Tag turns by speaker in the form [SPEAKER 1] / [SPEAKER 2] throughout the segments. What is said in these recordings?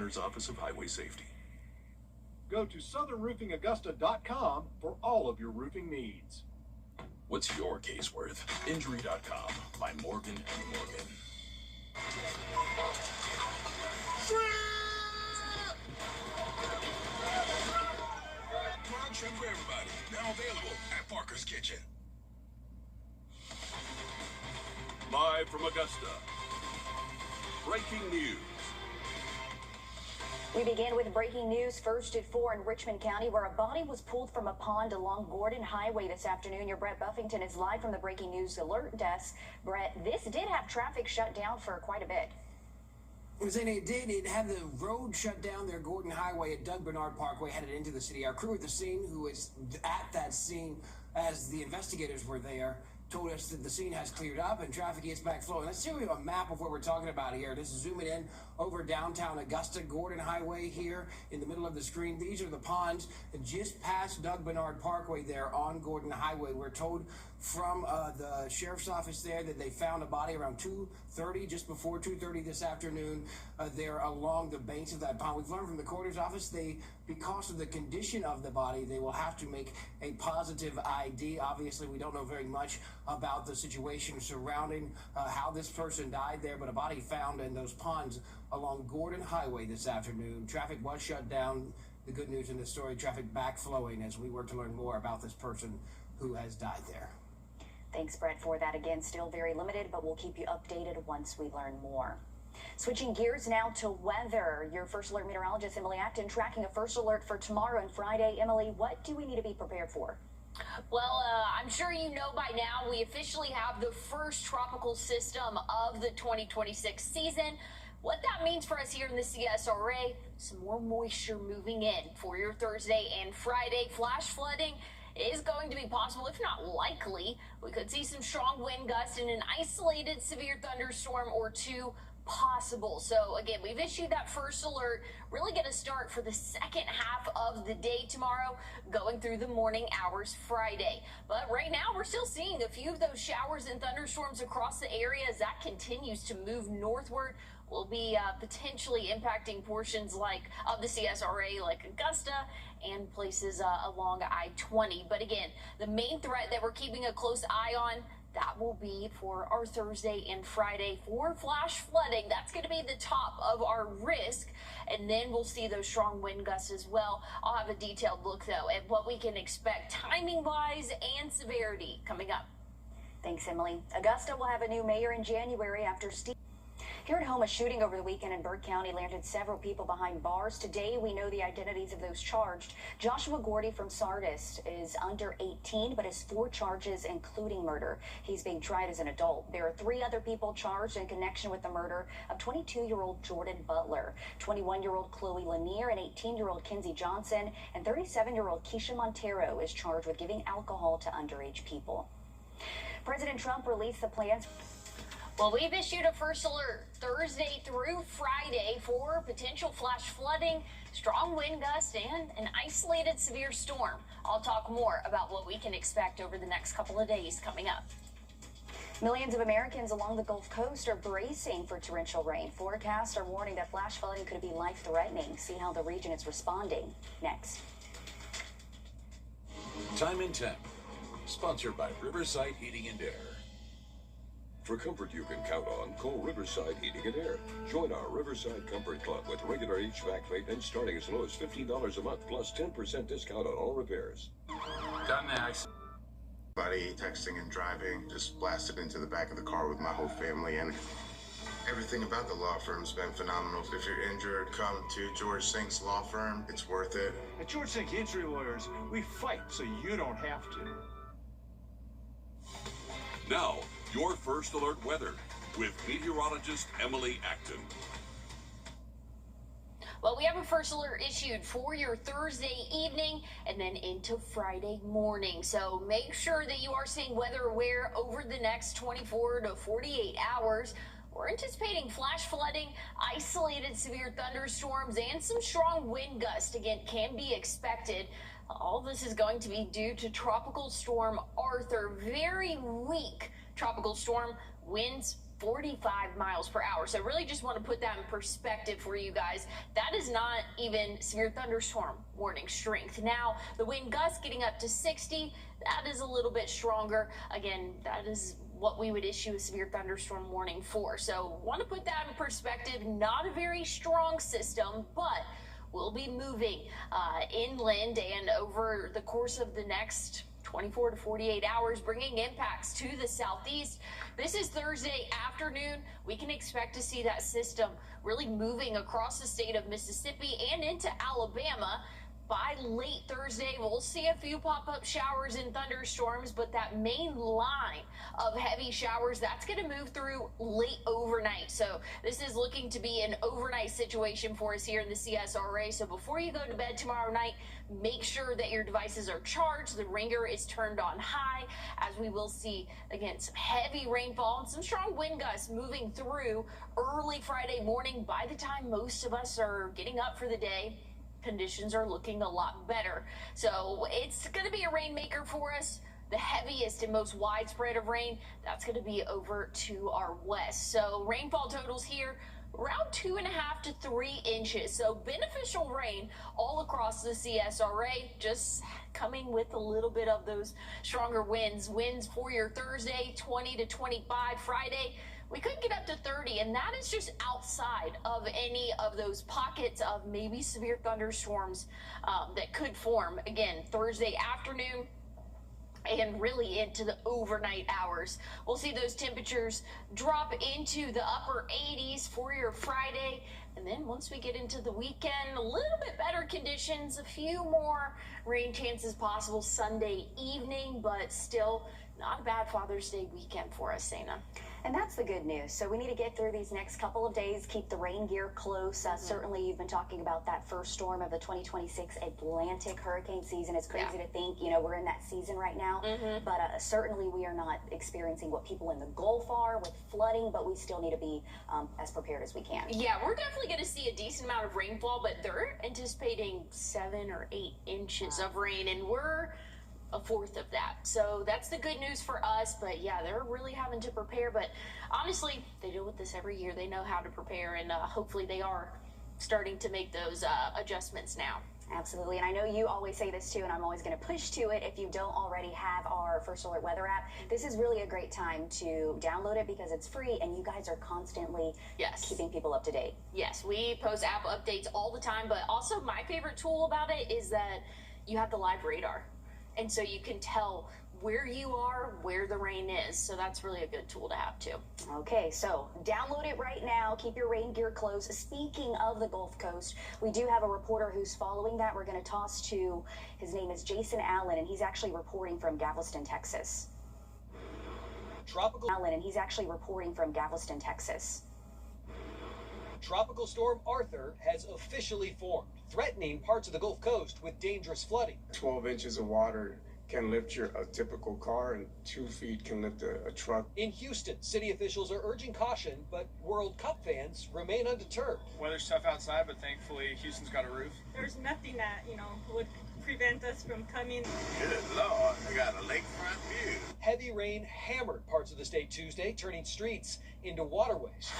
[SPEAKER 1] Governor's Office of Highway Safety.
[SPEAKER 2] Go to southernroofingaugusta.com for all of your roofing needs.
[SPEAKER 1] What's your case worth? Injury.com by Morgan & Morgan.
[SPEAKER 3] Prawn shrimp for everybody. Now available at Parker's Kitchen.
[SPEAKER 1] Live from Augusta. Breaking news.
[SPEAKER 4] We begin with breaking news first at 4 in Richmond County, where a body was pulled from a pond along Gordon Highway this afternoon. Your Brett Buffington is live from the breaking news alert desk. Brett, this did have traffic shut down for quite a bit.
[SPEAKER 5] It did. It had the road shut down there, Gordon Highway at Doug Bernard Parkway, headed into the city. Our crew at the scene, who is at that scene as the investigators were there, told us that the scene has cleared up and traffic is back flowing. Let's see if we have a map of what we're talking about here. This is zooming in over downtown Augusta, Gordon Highway here in the middle of the screen. These are the ponds just past Doug Bernard Parkway there on Gordon Highway. We're told from the sheriff's office there that they found a body around 2:30, just before 2:30 this afternoon, there along the banks of that pond. We've learned from the coroner's office because of the condition of the body, they will have to make a positive ID. Obviously, we don't know very much about the situation surrounding how this person died there, but a body found in those ponds along Gordon Highway this afternoon. Traffic was shut down. The good news in this story, traffic back flowing as we work to learn more about this person who has died there.
[SPEAKER 4] Thanks, Brett, for that. Again, still very limited, but we'll keep you updated once we learn more. Switching gears now to weather. Your First Alert meteorologist, Emily Acton, tracking a first alert for tomorrow and Friday. Emily, what do we need to be prepared for?
[SPEAKER 6] Well, I'm sure you know by now we officially have the first tropical system of the 2026 season. What that means for us here in the CSRA, some more moisture moving in for your Thursday and Friday. Flash flooding is going to be possible, if not likely. We could see some strong wind gusts and an isolated severe thunderstorm or two possible. So again, we've issued that first alert, really going to start for the second half of the day tomorrow, going through the morning hours Friday. But right now we're still seeing a few of those showers and thunderstorms across the area as that continues to move northward. Will be potentially impacting portions of the CSRA, like Augusta and places along I-20. But again, the main threat that we're keeping a close eye on, that will be for our Thursday and Friday for flash flooding. That's going to be the top of our risk. And then we'll see those strong wind gusts as well. I'll have a detailed look, though, at what we can expect timing-wise and severity coming up.
[SPEAKER 4] Thanks, Emily. Augusta will have a new mayor in January after Steve. Here at home, a shooting over the weekend in Burke County landed several people behind bars. Today, we know the identities of those charged. Joshua Gordy from Sardis is under 18, but has 4 charges, including murder. He's being tried as an adult. There are 3 other people charged in connection with the murder of 22-year-old Jordan Butler, 21-year-old Chloe Lanier, and 18-year-old Kinsey Johnson, and 37-year-old Keisha Montero is charged with giving alcohol to underage people. President Trump released the plans.
[SPEAKER 6] Well, we've issued a first alert Thursday through Friday for potential flash flooding, strong wind gusts, and an isolated severe storm. I'll talk more about what we can expect over the next couple of days coming up.
[SPEAKER 4] Millions of Americans along the Gulf Coast are bracing for torrential rain. Forecasts are warning that flash flooding could be life-threatening. See how the region is responding next.
[SPEAKER 1] Time and Temp, sponsored by Riverside Heating and Air.
[SPEAKER 7] For comfort you can count on, call Riverside Heating and Air. Join our Riverside Comfort Club with regular HVAC maintenance starting as low as $15 a month, plus 10% discount on all repairs.
[SPEAKER 1] Done next.
[SPEAKER 8] Buddy texting and driving, just blasted into the back of the car with my whole family, and everything about the law firm's been phenomenal. If you're injured, come to George Sink's law firm. It's worth it.
[SPEAKER 2] At George Sink Injury Lawyers, we fight so you don't have to.
[SPEAKER 1] Now, your First Alert weather with meteorologist Emily Acton.
[SPEAKER 6] Well, we have a first alert issued for your Thursday evening and then into Friday morning. So make sure that you are staying weather aware over the next 24 to 48 hours. We're anticipating flash flooding, isolated severe thunderstorms, and some strong wind gusts, again, can be expected. All this is going to be due to Tropical Storm Arthur. Very weak tropical storm, winds 45 miles per hour. So really just want to put that in perspective for you guys. That is not even severe thunderstorm warning strength. Now, the wind gusts getting up to 60, that is a little bit stronger. Again, that is what we would issue a severe thunderstorm warning for. So want to put that in perspective. Not a very strong system, but we'll be moving inland and over the course of the next 24 to 48 hours, bringing impacts to the southeast. This is Thursday afternoon. We can expect to see that system really moving across the state of Mississippi and into Alabama. By late Thursday, we'll see a few pop-up showers and thunderstorms, but that main line of heavy showers, that's going to move through late overnight. So this is looking to be an overnight situation for us here in the CSRA. So before you go to bed tomorrow night, make sure that your devices are charged, the ringer is turned on high, as we will see, again, some heavy rainfall and some strong wind gusts moving through early Friday morning. By the time most of us are getting up for the day, conditions are looking a lot better. So it's going to be a rainmaker for us. The heaviest and most widespread of rain, that's going to be over to our west. So rainfall totals here around 2.5 to 3 inches. So beneficial rain all across the CSRA, just coming with a little bit of those stronger winds. Winds for your Thursday, 20 to 25. Friday, we could get up to 30, and that is just outside of any of those pockets of maybe severe thunderstorms that could form, again, Thursday afternoon and really into the overnight hours. We'll see those temperatures drop into the upper 80s for your Friday. And then once we get into the weekend, a little bit better conditions, a few more rain chances possible Sunday evening, but still not a bad Father's Day weekend for us, Sana.
[SPEAKER 4] And that's the good news. So we need to get through these next couple of days, keep the rain gear close. Certainly, you've been talking about that first storm of the 2026 Atlantic hurricane season. It's crazy to think, you know, we're in that season right now. But certainly, we are not experiencing what people in the Gulf are with flooding, but we still need to be as prepared as we can.
[SPEAKER 6] Yeah, we're definitely going to see a decent amount of rainfall, but they're anticipating 7 or 8 inches of rain, and we're a fourth of that. So that's the good news for us. But yeah, they're really having to prepare. But honestly, they deal with this every year. They know how to prepare, and hopefully they are starting to make those adjustments now.
[SPEAKER 4] Absolutely. And I know you always say this too, and I'm always going to push to it. If you don't already have our First Alert weather app, this is really a great time to download it because it's free and you guys are constantly keeping people up to date.
[SPEAKER 6] Yes, we post app updates all the time, but also my favorite tool about it is that you have the live radar. And so you can tell where you are, where the rain is. So that's really a good tool to have too.
[SPEAKER 4] Okay, so download it right now. Keep your rain gear close. Speaking of the Gulf Coast, we do have a reporter who's following that. We're going to toss to, his name is Jason Allen, and he's actually reporting from Galveston, Texas. He's actually reporting from Galveston, Texas.
[SPEAKER 9] Tropical Storm Arthur has officially formed, threatening parts of the Gulf Coast with dangerous flooding.
[SPEAKER 10] 12 inches of water can lift a typical car, and 2 feet can lift a truck.
[SPEAKER 9] In Houston, city officials are urging caution, but World Cup fans remain undeterred.
[SPEAKER 11] Weather's tough outside, but thankfully Houston's got a roof.
[SPEAKER 12] There's nothing that, would prevent us from coming.
[SPEAKER 3] Good Lord, I got a lakefront view.
[SPEAKER 9] Heavy rain hammered parts of the state Tuesday, turning streets into waterways.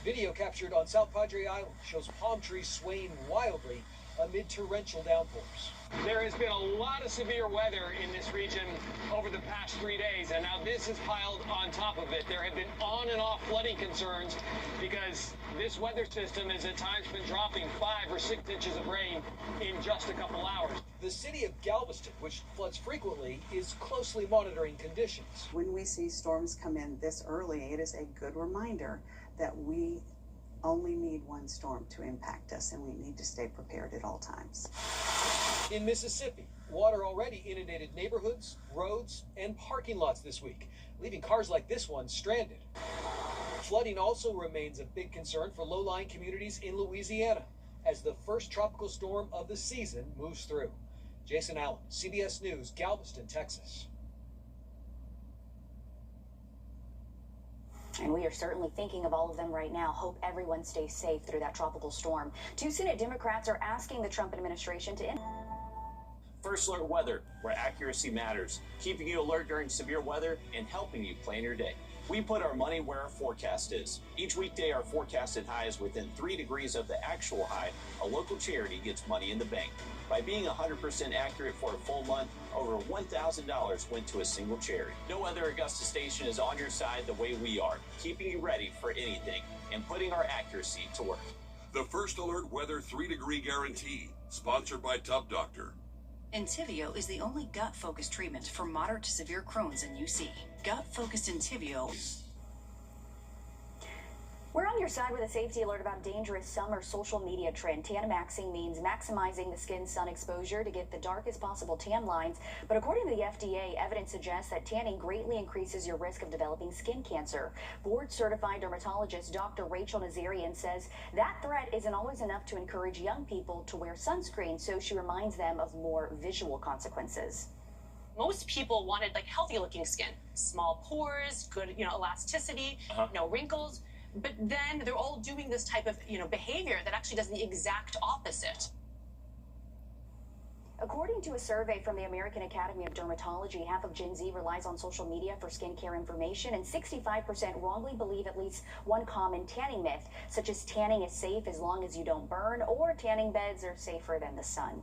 [SPEAKER 9] Video captured on South Padre Island shows palm trees swaying wildly amid torrential downpours.
[SPEAKER 13] There has been a lot of severe weather in this region over the past 3 days, and now this is piled on top of it. There have been on and off flooding concerns because this weather system has at times been dropping 5 or 6 inches of rain in just a couple hours.
[SPEAKER 9] The city of Galveston, which floods frequently, is closely monitoring conditions.
[SPEAKER 14] When we see storms come in this early, it is a good reminder that we only need one storm to impact us, and we need to stay prepared at all times.
[SPEAKER 9] In Mississippi, water already inundated neighborhoods, roads, and parking lots this week, leaving cars like this one stranded. Flooding also remains a big concern for low-lying communities in Louisiana as the first tropical storm of the season moves through. Jason Allen, CBS News, Galveston, Texas.
[SPEAKER 4] And we are certainly thinking of all of them right now. Hope everyone stays safe through that tropical storm. 2 Senate Democrats are asking the Trump administration to end.
[SPEAKER 15] First Alert Weather, where accuracy matters, keeping you alert during severe weather and helping you plan your day. We put our money where our forecast is. Each weekday, our forecasted high is within 3 degrees of the actual high. A local charity gets money in the bank. By being 100% accurate for a full month, over $1,000 went to a single charity. No other Augusta station is on your side the way we are, keeping you ready for anything and putting our accuracy to work.
[SPEAKER 1] The First Alert Weather 3-degree guarantee, sponsored by Tub Doctor.
[SPEAKER 16] Entyvio is the only gut-focused treatment for moderate to severe Crohn's and UC. Gut-focused Entyvio.
[SPEAKER 4] We're on your side with a safety alert about a dangerous summer social media trend. Tan-maxing means maximizing the skin's sun exposure to get the darkest possible tan lines. But according to the FDA, evidence suggests that tanning greatly increases your risk of developing skin cancer. Board-certified dermatologist Dr. Rachel Nazarian says that threat isn't always enough to encourage young people to wear sunscreen, so she reminds them of more visual consequences.
[SPEAKER 17] Most people wanted like healthy looking skin, small pores, good, elasticity, no wrinkles. But then they're all doing this type of, behavior that actually does the exact opposite.
[SPEAKER 4] According to a survey from the American Academy of Dermatology, half of Gen Z relies on social media for skincare information, and 65% wrongly believe at least one common tanning myth, such as tanning is safe as long as you don't burn, or tanning beds are safer than the sun.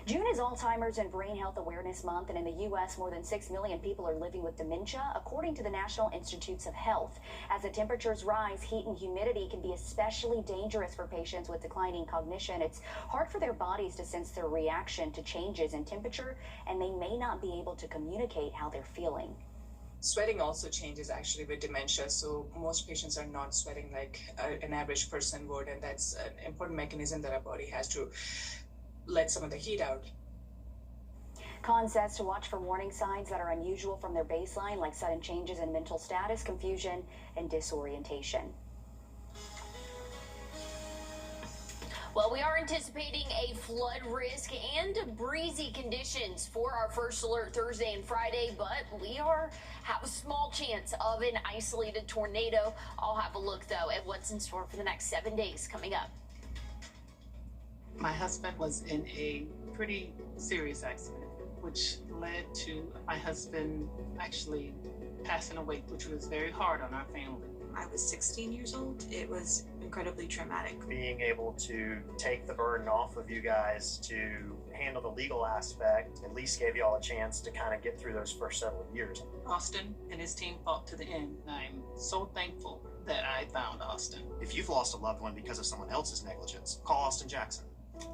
[SPEAKER 4] June is Alzheimer's and Brain Health Awareness Month, and in the U.S., more than 6 million people are living with dementia, according to the National Institutes of Health. As the temperatures rise, heat and humidity can be especially dangerous for patients with declining cognition. It's hard for their bodies to sense their reaction to changes in temperature, and they may not be able to communicate how they're feeling.
[SPEAKER 18] Sweating also changes actually with dementia, so most patients are not sweating like an average person would, and that's an important mechanism that our body has to let some of the heat out.
[SPEAKER 4] Khan says to watch for warning signs that are unusual from their baseline, like sudden changes in mental status, confusion, and disorientation.
[SPEAKER 6] Well, we are anticipating a flood risk and breezy conditions for our First Alert Thursday and Friday, but we have a small chance of an isolated tornado. I'll have a look, though, at what's in store for the next 7 days coming up.
[SPEAKER 19] My husband was in a pretty serious accident, which led to my husband actually passing away, which was very hard on our family.
[SPEAKER 20] I was 16 years old. It was incredibly traumatic.
[SPEAKER 21] Being able to take the burden off of you guys to handle the legal aspect at least gave you all a chance to kind of get through those first several years.
[SPEAKER 19] Austin and his team fought to the end. I'm so thankful that I found Austin.
[SPEAKER 21] If you've lost a loved one because of someone else's negligence, call Austin Jackson.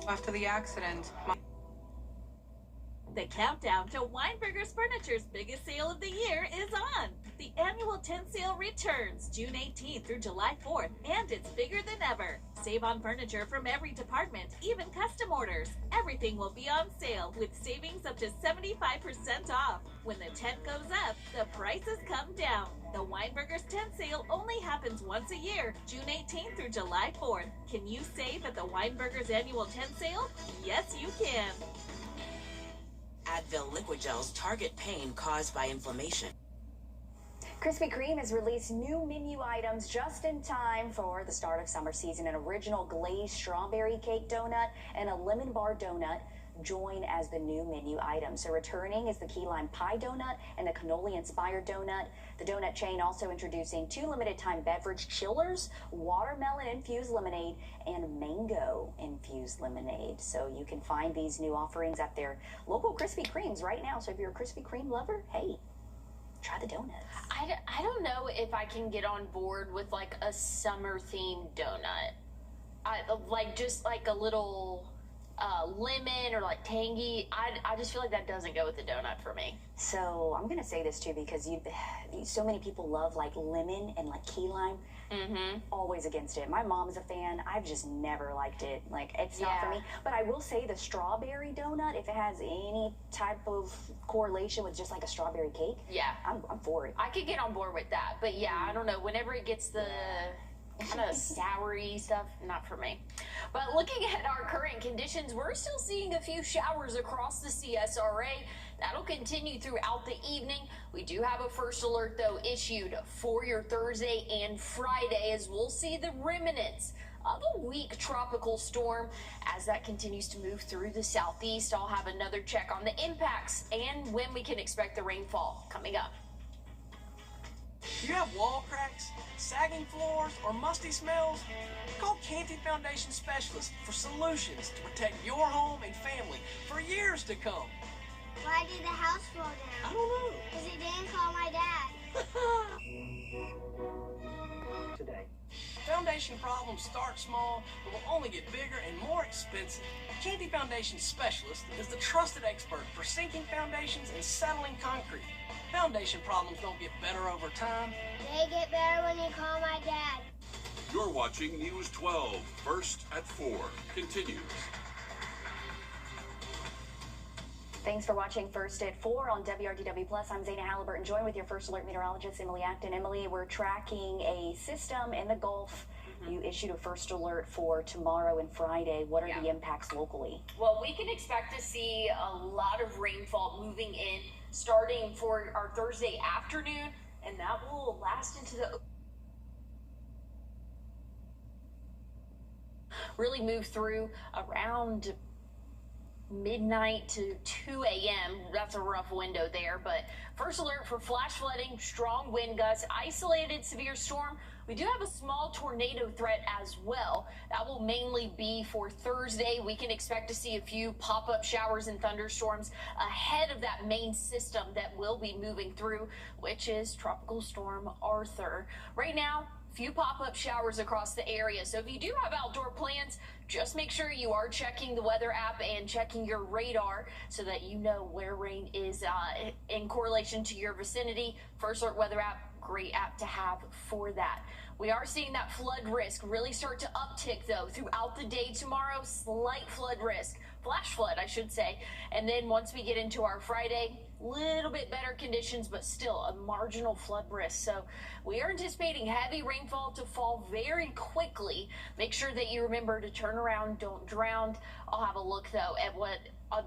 [SPEAKER 22] After the accident,
[SPEAKER 23] the countdown to Weinberger's Furniture's biggest sale of the year is on. The annual 10 sale returns June 18th through July 4th, and it's bigger than ever. Save on furniture from every department, even custom orders. Everything will be on sale with savings up to 75% off. When the tent goes up, the prices come down. The Weinberger's 10 sale only happens once a year, June 18th through July 4th. Can you save at the Weinberger's annual 10 sale? Yes, you can.
[SPEAKER 24] Advil Liquid Gel's target pain caused by inflammation.
[SPEAKER 4] Krispy Kreme has released new menu items just in time for the start of summer season. An original glazed strawberry cake donut and a lemon bar donut join as the new menu items. So returning is the key lime pie donut and the cannoli-inspired donut. The donut chain also introducing 2 limited-time beverage chillers, watermelon-infused lemonade, and mango-infused lemonade. So you can find these new offerings at their local Krispy Kremes right now. So if you're a Krispy Kreme lover, hey, try the donuts.
[SPEAKER 6] I don't know if I can get on board with like a summer-themed donut. Just like a little lemon or like tangy. I just feel like that doesn't go with the donut for me.
[SPEAKER 4] So I'm gonna say this too because so many people love like lemon and like key lime.
[SPEAKER 6] Mm-hmm.
[SPEAKER 4] Always against it. My mom's a fan. I've just never liked it. Like it's not for me. But I will say the strawberry donut, if it has any type of correlation with just like a strawberry cake, I'm for it.
[SPEAKER 6] I could get on board with that. But I don't know. Whenever it gets the kind of soury stuff, not for me. But looking at our current conditions, we're still seeing a few showers across the CSRA. That'll continue throughout the evening. We do have a first alert, though, issued for your Thursday and Friday, as we'll see the remnants of a weak tropical storm as as that continues to move through the southeast. I'll have another check on the impacts and when we can expect the rainfall coming up.
[SPEAKER 2] Do you have wall cracks, sagging floors, or musty smells? Call Canty Foundation Specialists for solutions to protect your home and family for years to come.
[SPEAKER 5] Why did the house fall down?
[SPEAKER 2] I don't know.
[SPEAKER 5] Because he didn't call my dad.
[SPEAKER 2] Today. Foundation problems start small, but will only get bigger and more expensive. Canty Foundation Specialist is the trusted expert for sinking foundations and settling concrete. Foundation problems don't get better over time.
[SPEAKER 5] They get better when you call my dad.
[SPEAKER 1] You're watching News 12, First at 4. Continues.
[SPEAKER 4] Thanks for watching First at 4 on WRDW+. I'm Zana Halliburton, joined with your First Alert meteorologist, Emily Acton. Emily, we're tracking a system in the Gulf. You issued a first alert for tomorrow and Friday. What are the impacts locally?
[SPEAKER 6] Well, we can expect to see a lot of rainfall moving in starting for our Thursday afternoon, and that will last into the really move through around midnight to 2 a.m. That's a rough window there, but first alert for flash flooding, strong wind gusts, isolated severe storm. We do have a small tornado threat as well. That will mainly be for Thursday. We can expect to see a few pop-up showers and thunderstorms ahead of that main system that will be moving through, which is Tropical Storm Arthur. Right now, few pop-up showers across the area. So if you do have outdoor plans, just make sure you are checking the weather app and checking your radar so that you know where rain is in correlation to your vicinity. First Alert Weather app, great app to have for that. We are seeing that flood risk really start to uptick though throughout the day tomorrow. Slight flood risk, flash flood I should say. And then once we get into our Friday, little bit better conditions, but still a marginal flood risk. So we are anticipating heavy rainfall to fall very quickly. Make sure that you remember to turn around, don't drown. I'll have a look though at what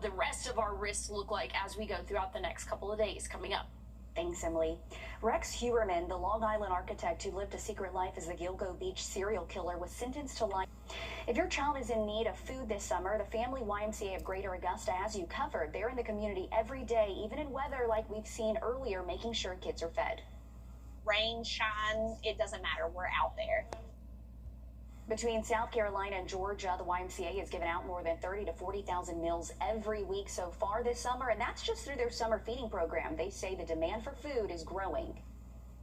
[SPEAKER 6] the rest of our risks look like as we go throughout the next couple of days coming up.
[SPEAKER 4] Thanks, Emily. Rex Huerman, the Long Island architect who lived a secret life as the Gilgo Beach serial killer, was sentenced to life. If your child is in need of food this summer, the Family YMCA of Greater Augusta has you covered. They're in the community every day, even in weather like we've seen earlier, making sure kids are fed.
[SPEAKER 7] Rain, shine, it doesn't matter. We're out there.
[SPEAKER 4] Between South Carolina and Georgia, the YMCA has given out more than 30,000 to 40,000 meals every week so far this summer, and that's just through their summer feeding program. They say the demand for food is growing.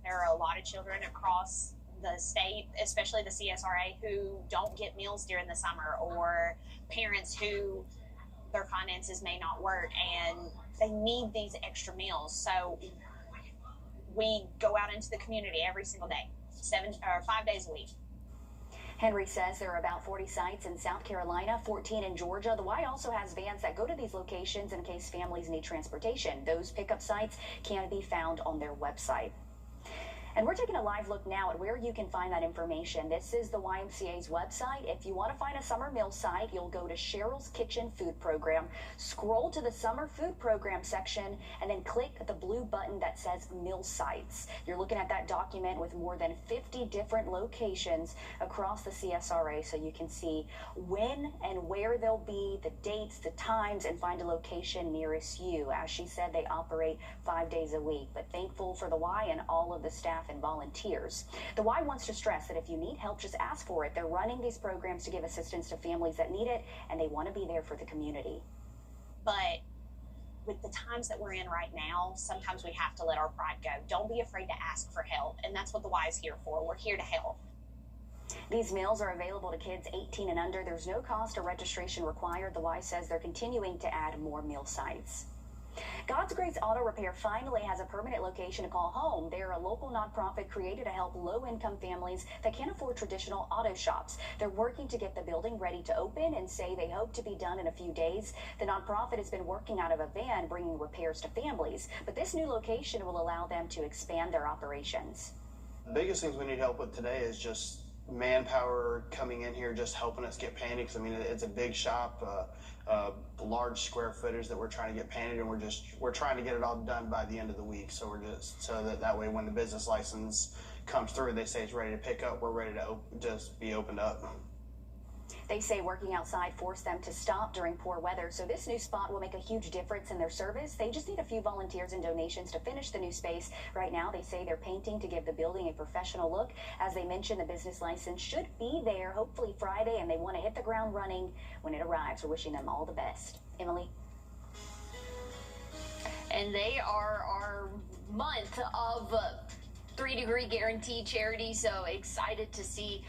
[SPEAKER 7] There are a lot of children across the state, especially the CSRA, who don't get meals during the summer, or parents who their finances may not work and they need these extra meals. So we go out into the community every single day, 5 days a week.
[SPEAKER 4] Henry says there are about 40 sites in South Carolina, 14 in Georgia. The Y also has vans that go to these locations in case families need transportation. Those pickup sites can be found on their website. And we're taking a live look now at where you can find that information. This is the YMCA's website. If you want to find a summer meal site, you'll go to Cheryl's Kitchen Food Program, scroll to the Summer Food Program section, and then click the blue button that says Meal Sites. You're looking at that document with more than 50 different locations across the CSRA, so you can see when and where they'll be, the dates, the times, and find a location nearest you. As she said, they operate 5 days a week, but thankful for the Y and all of the staff and volunteers. The Y wants to stress that if you need help, just ask for it. They're running these programs to give assistance to families that need it, and they want to be there for the community.
[SPEAKER 7] But with the times that we're in right now, sometimes we have to let our pride go. Don't be afraid to ask for help, and that's what the Y is here for. We're here to help.
[SPEAKER 4] These meals are available to kids 18 and under. There's no cost or registration required. The Y says they're continuing to add more meal sites. God's Grace Auto Repair finally has a permanent location to call home. They're a local nonprofit created to help low-income families that can't afford traditional auto shops. They're working to get the building ready to open and say they hope to be done in a few days. The nonprofit has been working out of a van bringing repairs to families, but this new location will allow them to expand their operations.
[SPEAKER 8] The biggest things we need help with today is just manpower coming in here, just helping us get painted. Because I mean, it's a big shop, large square footage that we're trying to get painted, and we're trying to get it all done by the end of the week. So we're just that way when the business license comes through, they say it's ready to pick up. We're ready to just be opened up.
[SPEAKER 4] They say working outside forced them to stop during poor weather, so this new spot will make a huge difference in their service. They just need a few volunteers and donations to finish the new space. Right now, they say they're painting to give the building a professional look. As they mentioned, the business license should be there hopefully Friday, and they want to hit the ground running when it arrives. We're wishing them all the best. Emily?
[SPEAKER 6] And they are our month of 3-degree guarantee charity, so excited to see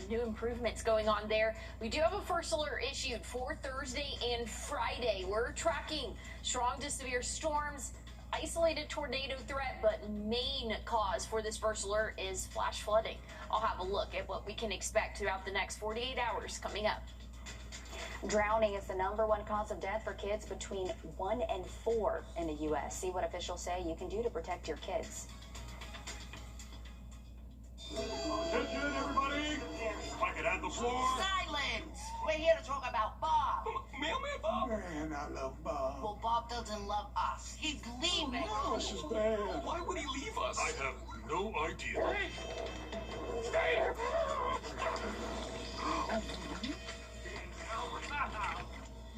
[SPEAKER 6] new improvements going on there. We do have a first alert issued for Thursday and Friday. We're tracking strong to severe storms, isolated tornado threat, but main cause for this first alert is flash flooding. I'll have a look at what we can expect throughout the next 48 hours coming up.
[SPEAKER 4] Drowning is the #1 cause of death for kids between 1 and 4 in the U.S. See what officials say you can do to protect your kids.
[SPEAKER 1] Attention, everybody! If I could have the floor.
[SPEAKER 3] Silence! We're here to talk about Bob.
[SPEAKER 1] Mailman Bob?
[SPEAKER 3] Man, I love Bob. Well, Bob doesn't love us. He's leaving.
[SPEAKER 1] No, this is bad. Why would he leave us? I have no idea. Stay here.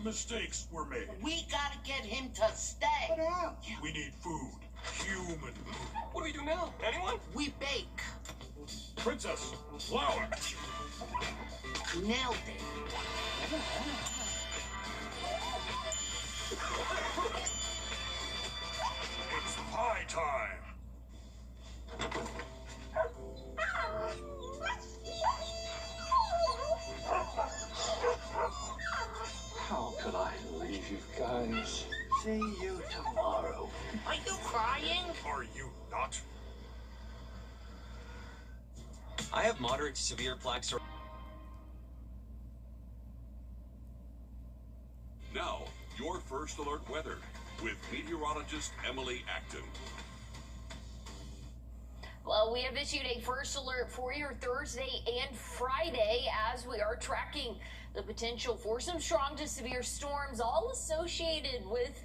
[SPEAKER 1] Mistakes were made.
[SPEAKER 3] We gotta get him to stay. What else?
[SPEAKER 1] We need food. Human food. What do we do now? Anyone?
[SPEAKER 3] We bake.
[SPEAKER 1] Princess, flour.
[SPEAKER 3] Nailed it.
[SPEAKER 1] It's pie time.
[SPEAKER 10] How could I leave you guys? See you tomorrow.
[SPEAKER 3] Are you crying?
[SPEAKER 1] Are you not?
[SPEAKER 11] I have moderate to severe plaque psoriasis.
[SPEAKER 1] Now, your first alert weather with meteorologist Emily Acton.
[SPEAKER 6] Well, we have issued a first alert for your Thursday and Friday as we are tracking the potential for some strong to severe storms, all associated with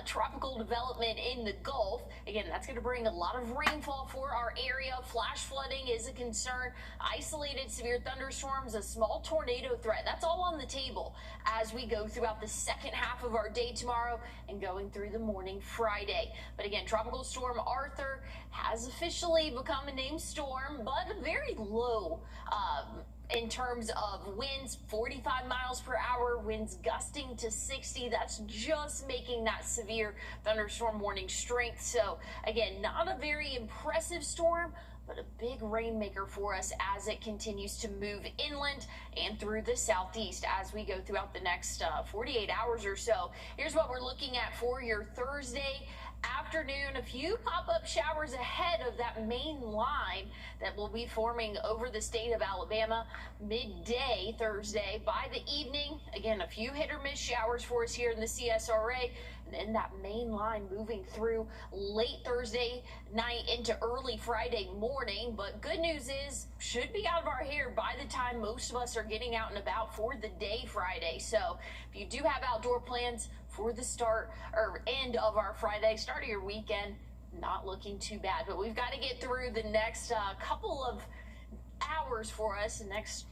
[SPEAKER 6] tropical development in the Gulf. Again, that's going to bring a lot of rainfall for our area. Flash flooding is a concern. Isolated severe thunderstorms, a small tornado threat. That's all on the table as we go throughout the second half of our day tomorrow and going through the morning Friday. But again, Tropical Storm Arthur has officially become a named storm, but very low in terms of winds, 45 miles per hour, winds gusting to 60. That's just making that severe thunderstorm warning strength. So again, not a very impressive storm, but a big rainmaker for us as it continues to move inland and through the southeast as we go throughout the next 48 hours or so. Here's what we're looking at for your Thursday afternoon. A few pop-up showers ahead of that main line that will be forming over the state of Alabama midday Thursday. By the evening, again, a few hit or miss showers for us here in the CSRA, and then that main line moving through late Thursday night into early Friday morning. But good news is, should be out of our hair by the time most of us are getting out and about for the day Friday. So if you do have outdoor plans for the start or end of our Friday, start of your weekend, not looking too bad. But we've got to get through the next couple of hours for us, the next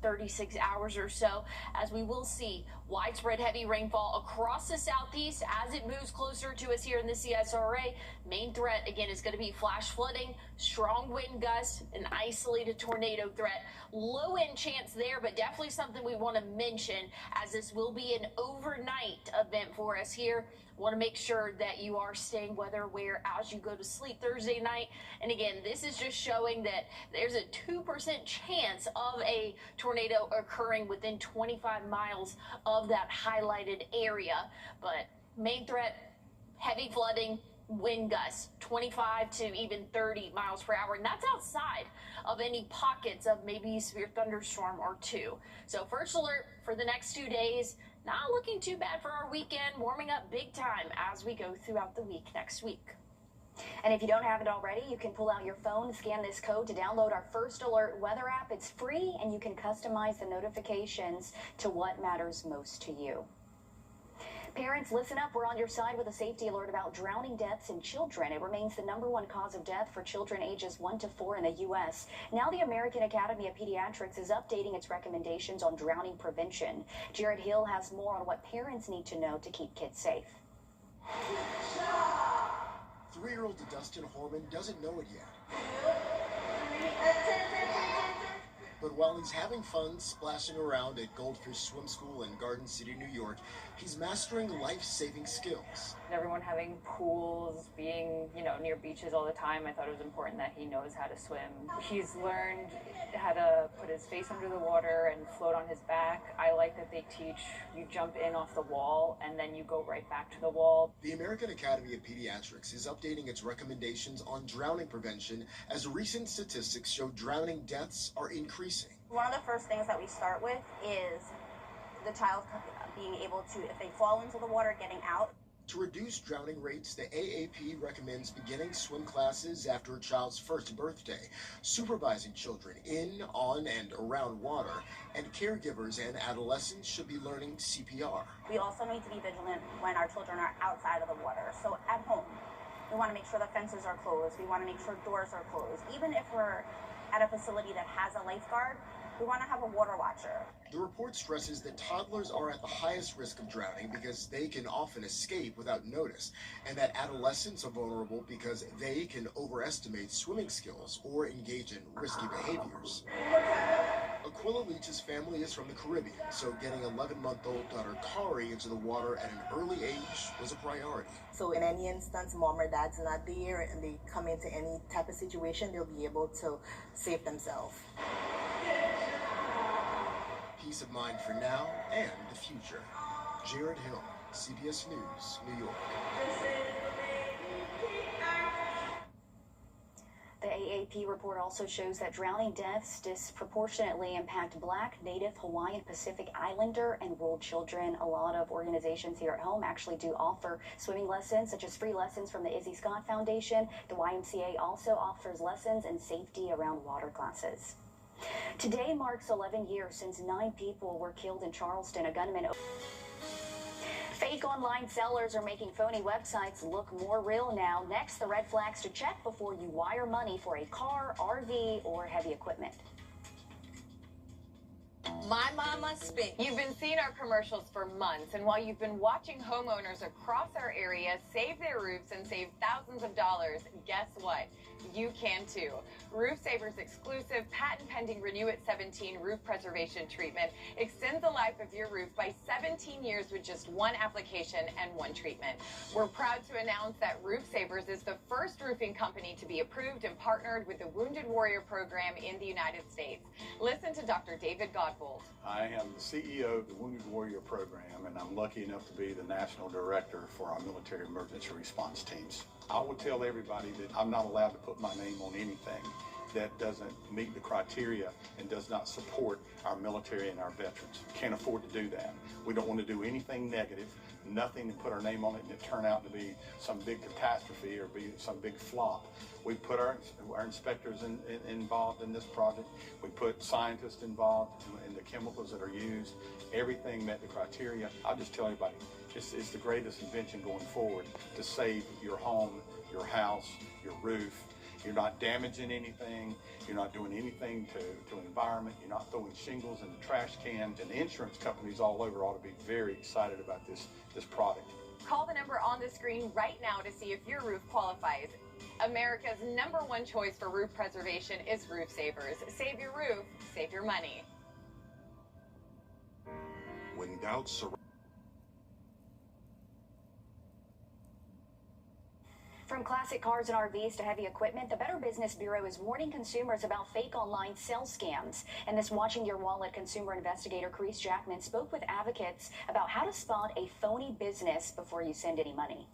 [SPEAKER 6] 36 hours or so, as we will see widespread heavy rainfall across the southeast as it moves closer to us here in the CSRA. Main threat, again, is going to be flash flooding, strong wind gusts, an isolated tornado threat. Low end chance there, but definitely something we want to mention as this will be an overnight event for us here. Want to make sure that you are staying weather aware as you go to sleep Thursday night. And again, this is just showing that there's a 2% chance of a tornado occurring within 25 miles of that highlighted area. But main threat, heavy flooding, wind gusts 25 to even 30 miles per hour, and that's outside of any pockets of maybe severe thunderstorm or two. So first alert for the next 2 days. Not looking too bad for our weekend, warming up big time as we go throughout the week next week.
[SPEAKER 4] And if you don't have it already, you can pull out your phone, scan this code to download our First Alert weather app. It's free, and you can customize the notifications to what matters most to you. Parents, listen up. We're on your side with a safety alert about drowning deaths in children. It remains the #1 cause of death for children ages 1 to 4 in the U.S. Now the American Academy of Pediatrics is updating its recommendations on drowning prevention. Jared Hill has more on what parents need to know to keep kids safe.
[SPEAKER 9] 3-year-old Dustin Horman doesn't know it yet. But while he's having fun splashing around at Goldfish Swim School in Garden City, New York, he's mastering life-saving skills.
[SPEAKER 12] Everyone having pools, being, near beaches all the time, I thought it was important that he knows how to swim. He's learned how to put his face under the water and float on his back. I like that they teach you jump in off the wall and then you go right back to the wall.
[SPEAKER 9] The American Academy of Pediatrics is updating its recommendations on drowning prevention as recent statistics show drowning deaths are increasing.
[SPEAKER 13] One of the first things that we start with is the child being able to, if they fall into the water, getting out.
[SPEAKER 9] To reduce drowning rates, the AAP recommends beginning swim classes after a child's first birthday, supervising children in, on, and around water, and caregivers and adolescents should be learning CPR.
[SPEAKER 13] We also need to be vigilant when our children are outside of the water. So at home, we want to make sure the fences are closed. We want to make sure doors are closed. Even if we're at a facility that has a lifeguard, we want to have a water watcher.
[SPEAKER 9] The report stresses that toddlers are at the highest risk of drowning because they can often escape without notice, and that adolescents are vulnerable because they can overestimate swimming skills or engage in risky behaviors. Aquila Leach's family is from the Caribbean, so getting 11-month-old daughter Kari into the water at an early age was a priority.
[SPEAKER 14] So in any instance, mom or dad's not there and they come into any type of situation, they'll be able to save themselves.
[SPEAKER 9] Peace of mind for now and the future. Jared Hill, CBS News, New York.
[SPEAKER 4] The AAP report also shows that drowning deaths disproportionately impact Black, Native, Hawaiian, Pacific Islander, and rural children. A lot of organizations here at home actually do offer swimming lessons, such as free lessons from the Izzy Scott Foundation. The YMCA also offers lessons and safety around water classes. Today marks 11 years since 9 people were killed in Charleston. A gunman. Fake online sellers are making phony websites look more real now. Next, the red flags to check before you wire money for a car, RV, or heavy equipment.
[SPEAKER 25] My mama spent. You've been seeing our commercials for months, and while you've been watching homeowners across our area save their roofs and save thousands of dollars, guess what? You can too. Roof Saver's exclusive patent-pending Renew at 17 roof preservation treatment extends the life of your roof by 17 years with just 1 application and 1 treatment. We're proud to announce that Roof Savers is the first roofing company to be approved and partnered with the Wounded Warrior Program in the United States. Listen to Dr. David Godbold.
[SPEAKER 26] I am the CEO of the Wounded Warrior Program, and I'm lucky enough to be the National Director for our military emergency response teams. I will tell everybody that I'm not allowed to put my name on anything that doesn't meet the criteria and does not support our military and our veterans. Can't afford to do that. We don't want to do anything negative, nothing to put our name on it and it turn out to be some big catastrophe or be some big flop. We put our inspectors involved in this project. We put scientists involved in the chemicals that are used. Everything met the criteria. I'll just tell everybody, it's the greatest invention going forward to save your home, your house, your roof. You're not damaging anything. You're not doing anything to the environment. You're not throwing shingles in the trash can. And the insurance companies all over ought to be very excited about this product.
[SPEAKER 25] Call the number on the screen right now to see if your roof qualifies. America's #1 choice for roof preservation is Roof Savers. Save your roof, save your money.
[SPEAKER 1] When doubts surround.
[SPEAKER 4] From classic cars and RVs to heavy equipment, the Better Business Bureau is warning consumers about fake online sales scams. And this Watching Your Wallet consumer investigator, Carice Jackman, spoke with advocates about how to spot a phony business before you send any money.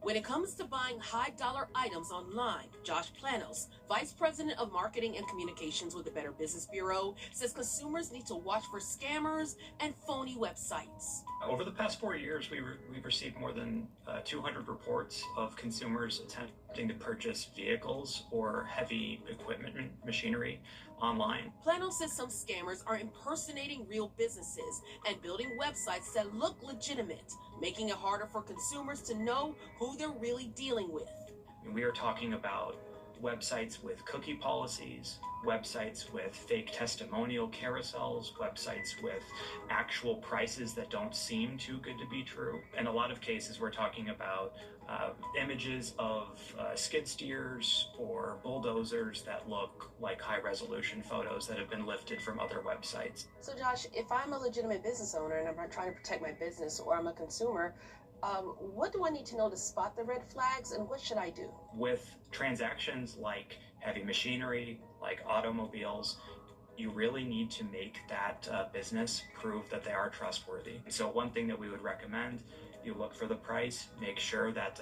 [SPEAKER 27] When it comes to buying high-dollar items online, Josh Planos, Vice President of Marketing and Communications with the Better Business Bureau, says consumers need to watch for scammers and phony websites.
[SPEAKER 28] Over the past 4 years, we've received more than 200 reports of consumers attempting to purchase vehicles or heavy equipment machinery online.
[SPEAKER 27] Plano says some scammers are impersonating real businesses and building websites that look legitimate, making it harder for consumers to know who they're really dealing with.
[SPEAKER 28] We are talking about websites with cookie policies, websites with fake testimonial carousels, websites with actual prices that don't seem too good to be true. In a lot of cases, we're talking about images of skid steers or bulldozers that look like high-resolution photos that have been lifted from other websites.
[SPEAKER 2] So Josh, if I'm a legitimate business owner and I'm trying to protect my business, or I'm a consumer, what do I need to know to spot the red flags, and what should I do?
[SPEAKER 28] With transactions like heavy machinery, like automobiles, you really need to make that business prove that they are trustworthy. So one thing that we would recommend, you look for the price, make sure that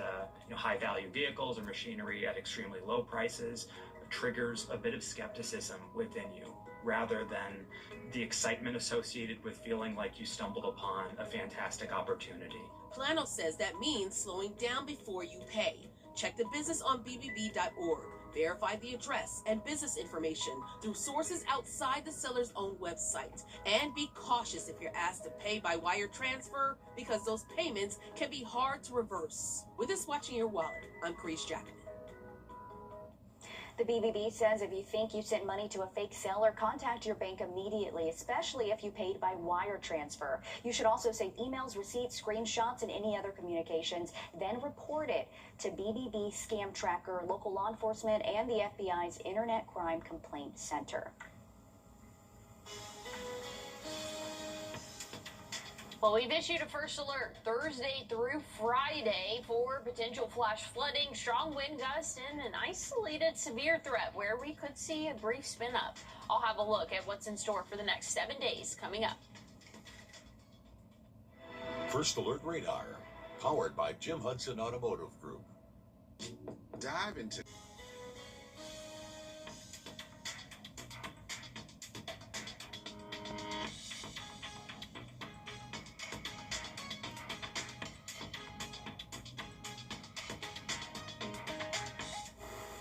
[SPEAKER 28] high-value vehicles or machinery at extremely low prices triggers a bit of skepticism within you, rather than the excitement associated with feeling like you stumbled upon a fantastic opportunity.
[SPEAKER 27] Plano says that means slowing down before you pay. Check the business on bbb.org. Verify the address and business information through sources outside the seller's own website. And be cautious if you're asked to pay by wire transfer, because those payments can be hard to reverse. With this watching your wallet, I'm Carice Jackman.
[SPEAKER 4] The BBB says if you think you sent money to a fake seller, contact your bank immediately, especially if you paid by wire transfer. You should also save emails, receipts, screenshots, and any other communications, then report it to BBB Scam Tracker, local law enforcement, and the FBI's Internet Crime Complaint Center.
[SPEAKER 6] Well, we've issued a first alert Thursday through Friday for potential flash flooding, strong wind gusts, and an isolated severe threat where we could see a brief spin up. I'll have a look at what's in store for the next 7 days coming up.
[SPEAKER 15] First Alert Radar, powered by Jim Hudson Automotive Group.
[SPEAKER 9] Dive into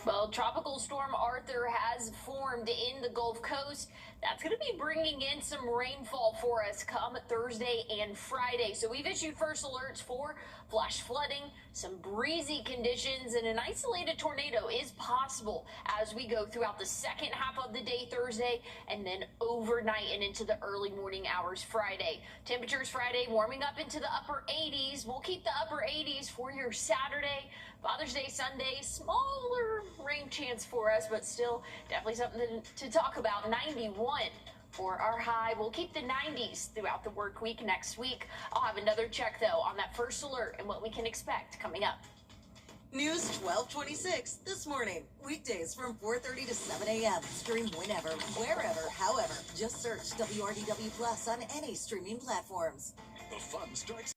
[SPEAKER 6] Well, Tropical Storm Arthur has formed in the Gulf Coast. That's going to be bringing in some rainfall for us come Thursday and Friday. So we've issued first alerts for flash flooding, some breezy conditions, and an isolated tornado is possible as we go throughout the second half of the day Thursday and then overnight and into the early morning hours Friday. Temperatures Friday warming up into the upper 80s. We'll keep the upper 80s for your Saturday. Father's Day, Sunday, smaller rain chance for us, but still definitely something to talk about. 91 for our high. We'll keep the 90s throughout the work week next week. I'll have another check, though, on that first alert and what we can expect coming up.
[SPEAKER 16] News 1226 this morning, weekdays from 4:30 to 7 a.m. Stream whenever, wherever, however. Just search WRDW Plus on any streaming platforms.
[SPEAKER 15] The fun starts